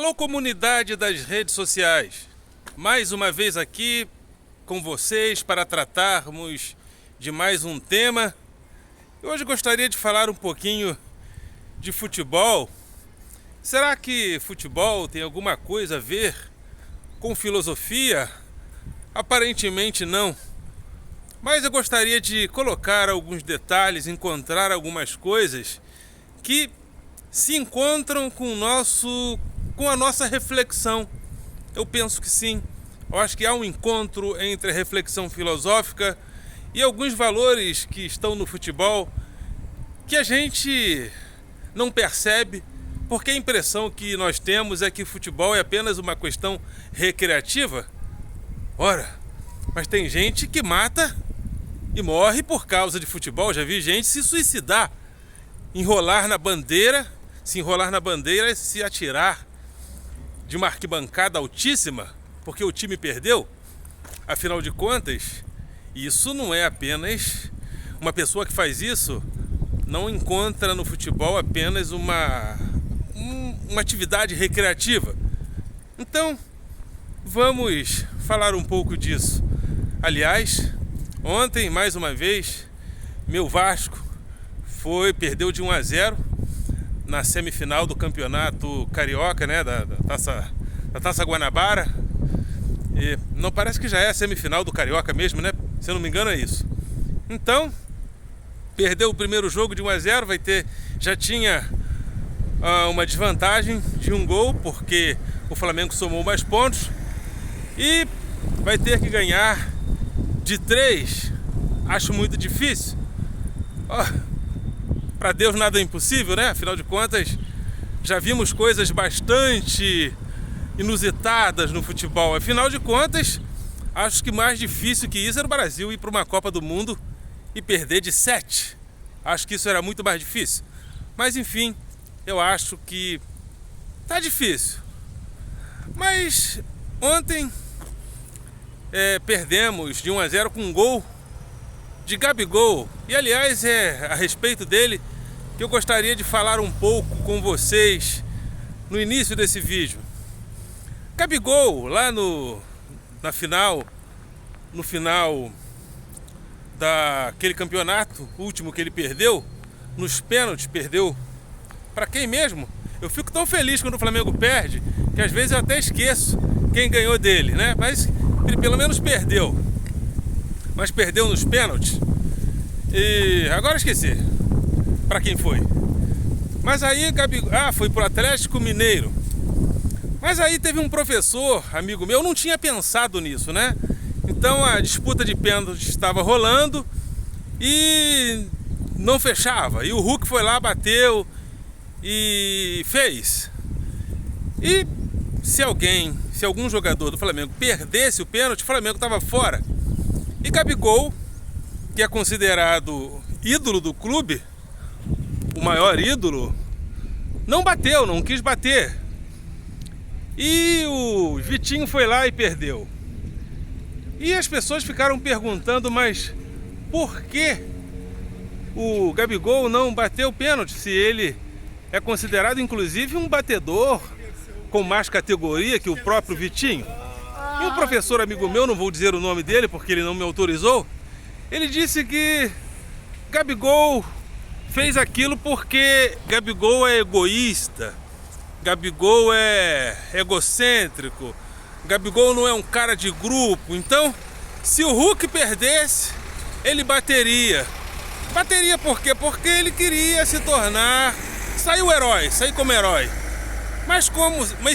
Alô, comunidade das redes sociais, mais uma vez aqui com vocês para tratarmos de mais um tema. Hoje gostaria de falar um pouquinho de futebol. Será que futebol tem alguma coisa a ver com filosofia? Aparentemente não, mas eu gostaria de colocar alguns detalhes, encontrar algumas coisas que se encontram com a nossa reflexão. Eu penso que sim. Eu acho que há um encontro entre a reflexão filosófica e alguns valores que estão no futebol que a gente não percebe, porque a impressão que nós temos é que futebol é apenas uma questão recreativa. Ora, mas tem gente que mata e morre por causa de futebol. Já vi gente se suicidar, se enrolar na bandeira e se atirar de uma arquibancada altíssima porque o time perdeu. Afinal de contas, isso não é apenas uma pessoa que faz isso, não encontra no futebol apenas uma atividade recreativa. Então, vamos falar um pouco disso. Aliás, ontem, mais uma vez, meu Vasco perdeu de 1-0 na semifinal do campeonato carioca, né, da Taça Guanabara. E não parece que já é a semifinal do carioca mesmo, né? Se eu não me engano é isso. Então, perdeu o primeiro jogo de 1-0, já tinha uma desvantagem de 1 gol, porque o Flamengo somou mais pontos e vai ter que ganhar de 3. Acho muito difícil. Para Deus nada é impossível, né? Afinal de contas, já vimos coisas bastante inusitadas no futebol. Afinal de contas, acho que mais difícil que isso era o Brasil ir para uma Copa do Mundo e perder de 7. Acho que isso era muito mais difícil. Mas enfim, eu acho que tá difícil. Mas ontem perdemos de 1-0 com um gol de Gabigol. E aliás, é a respeito dele que eu gostaria de falar um pouco com vocês no início desse vídeo. Gabigol, lá no final daquele campeonato último que ele perdeu, nos pênaltis, perdeu para quem mesmo? Eu fico tão feliz quando o Flamengo perde, que às vezes eu até esqueço quem ganhou dele, né? Mas ele pelo menos perdeu. Mas perdeu nos pênaltis. E agora esqueci para quem foi. Mas aí Gabigol, foi pro Atlético Mineiro. Mas aí teve um professor, amigo meu, eu não tinha pensado nisso, né? Então a disputa de pênaltis estava rolando e não fechava. E o Hulk foi lá, bateu e fez. E se algum jogador do Flamengo perdesse o pênalti, o Flamengo estava fora. E Gabigol, que é considerado ídolo do clube, o maior ídolo, não bateu, não quis bater. E o Vitinho foi lá e perdeu. E as pessoas ficaram perguntando, mas por que o Gabigol não bateu o pênalti, se ele é considerado inclusive um batedor com mais categoria que o próprio Vitinho? E um professor amigo meu, não vou dizer o nome dele porque ele não me autorizou, ele disse que Gabigol fez aquilo porque Gabigol é egoísta, Gabigol é egocêntrico, Gabigol não é um cara de grupo. Então, se o Hulk perdesse, ele bateria. Bateria por quê? Porque ele queria se tornar, sair como herói. Mas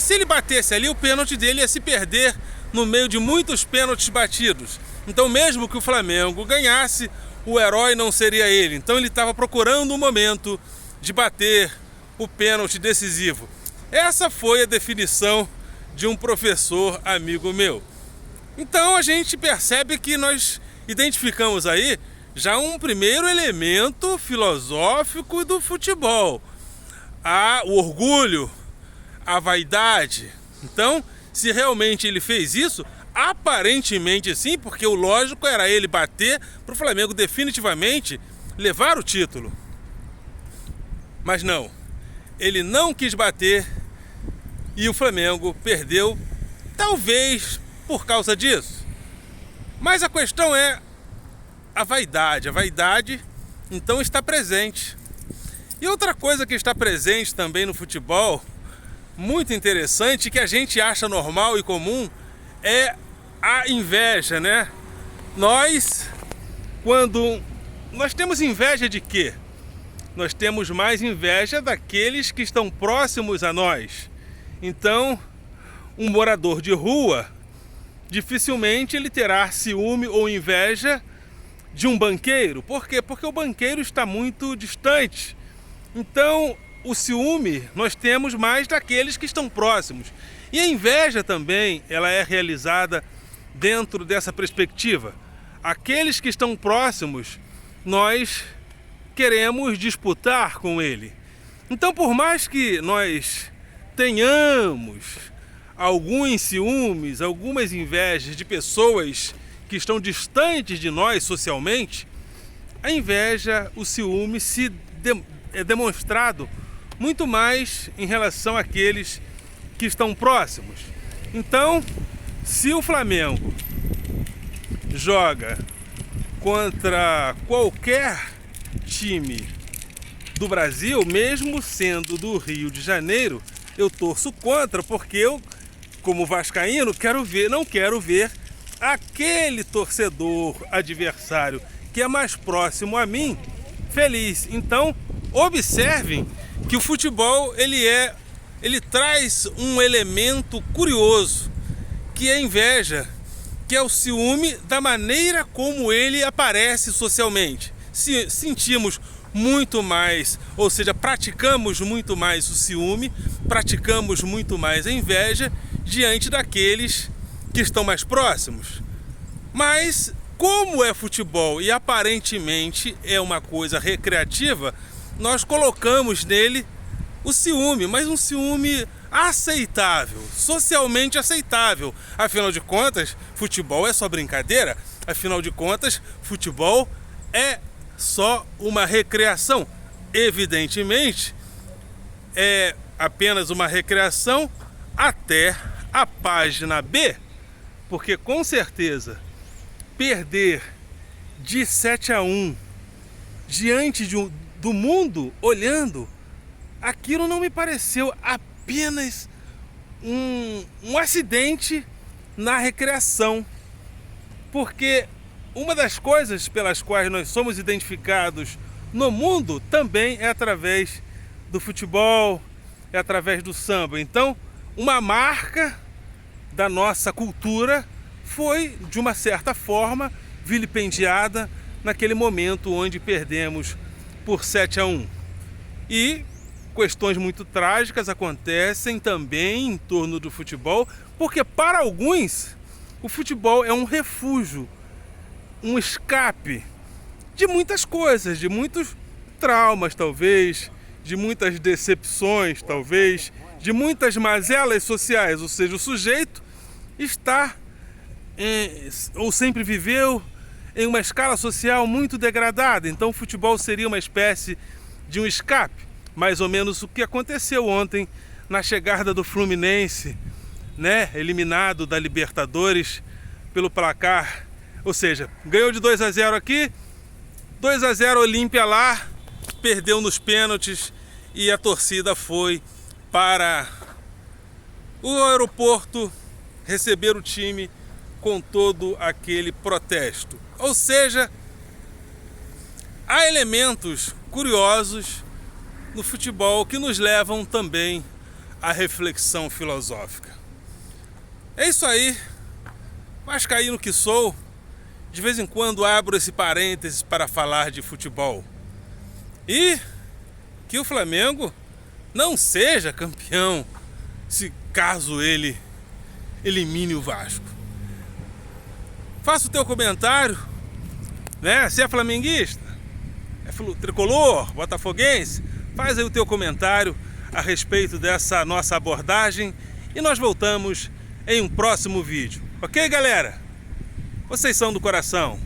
se ele batesse ali, o pênalti dele ia se perder no meio de muitos pênaltis batidos. Então, mesmo que o Flamengo ganhasse, o herói não seria ele. Então ele estava procurando um momento de bater o pênalti decisivo. Essa foi a definição de um professor amigo meu. Então a gente percebe que nós identificamos aí já um primeiro elemento filosófico do futebol. O orgulho, a vaidade. Então, se realmente ele fez isso, aparentemente sim, porque o lógico era ele bater para o Flamengo definitivamente levar o título. Mas não, ele não quis bater e o Flamengo perdeu, talvez por causa disso. Mas a questão é a vaidade. A vaidade, então, está presente. E outra coisa que está presente também no futebol, muito interessante, que a gente acha normal e comum, é a inveja, né? Quando nós temos inveja de quê? Nós temos mais inveja daqueles que estão próximos a nós. Então, um morador de rua, dificilmente ele terá ciúme ou inveja de um banqueiro. Por quê? Porque o banqueiro está muito distante. Então, o ciúme nós temos mais daqueles que estão próximos. E a inveja também, ela é realizada dentro dessa perspectiva. Aqueles que estão próximos, nós queremos disputar com ele. Então, por mais que nós tenhamos alguns ciúmes, algumas invejas de pessoas que estão distantes de nós socialmente, a inveja, o ciúme é demonstrado muito mais em relação àqueles que estão próximos. Então, se o Flamengo joga contra qualquer time do Brasil, mesmo sendo do Rio de Janeiro, eu torço contra, porque eu, como vascaíno, não quero ver aquele torcedor adversário que é mais próximo a mim feliz. Então, observem que o futebol ele traz um elemento curioso, que é a inveja, que é o ciúme da maneira como ele aparece socialmente. Sentimos muito mais, ou seja, praticamos muito mais o ciúme, praticamos muito mais a inveja diante daqueles que estão mais próximos. Mas como é futebol e aparentemente é uma coisa recreativa, nós colocamos nele o ciúme, mas um ciúme aceitável, socialmente aceitável. Afinal de contas, futebol é só brincadeira. Afinal de contas, futebol é só uma recreação. Evidentemente, é apenas uma recreação até a página B, porque com certeza perder de 7-1 diante do mundo olhando, aquilo não me pareceu apenas um acidente na recreação, porque uma das coisas pelas quais nós somos identificados no mundo também é através do futebol, é através do samba. Então, uma marca da nossa cultura foi, de uma certa forma, vilipendiada naquele momento onde perdemos por 7-1. E questões muito trágicas acontecem também em torno do futebol, porque para alguns o futebol é um refúgio, um escape de muitas coisas, de muitos traumas talvez, de muitas decepções talvez, de muitas mazelas sociais, ou seja, o sujeito está ou sempre viveu em uma escala social muito degradada. Então o futebol seria uma espécie de um escape, mais ou menos o que aconteceu ontem na chegada do Fluminense, né, eliminado da Libertadores pelo placar, ou seja, ganhou de 2-0 aqui, 2-0 Olímpia lá, perdeu nos pênaltis e a torcida foi para o aeroporto receber o time com todo aquele protesto. Ou seja, há elementos curiosos no futebol que nos levam também à reflexão filosófica. É isso aí, vascaíno que sou, de vez em quando abro esse parênteses para falar de futebol. E que o Flamengo não seja campeão, se caso ele elimine o Vasco. Faça o teu comentário, né? Se é flamenguista, é tricolor, botafoguense, faz aí o teu comentário a respeito dessa nossa abordagem e nós voltamos em um próximo vídeo. Ok, galera? Vocês são do coração.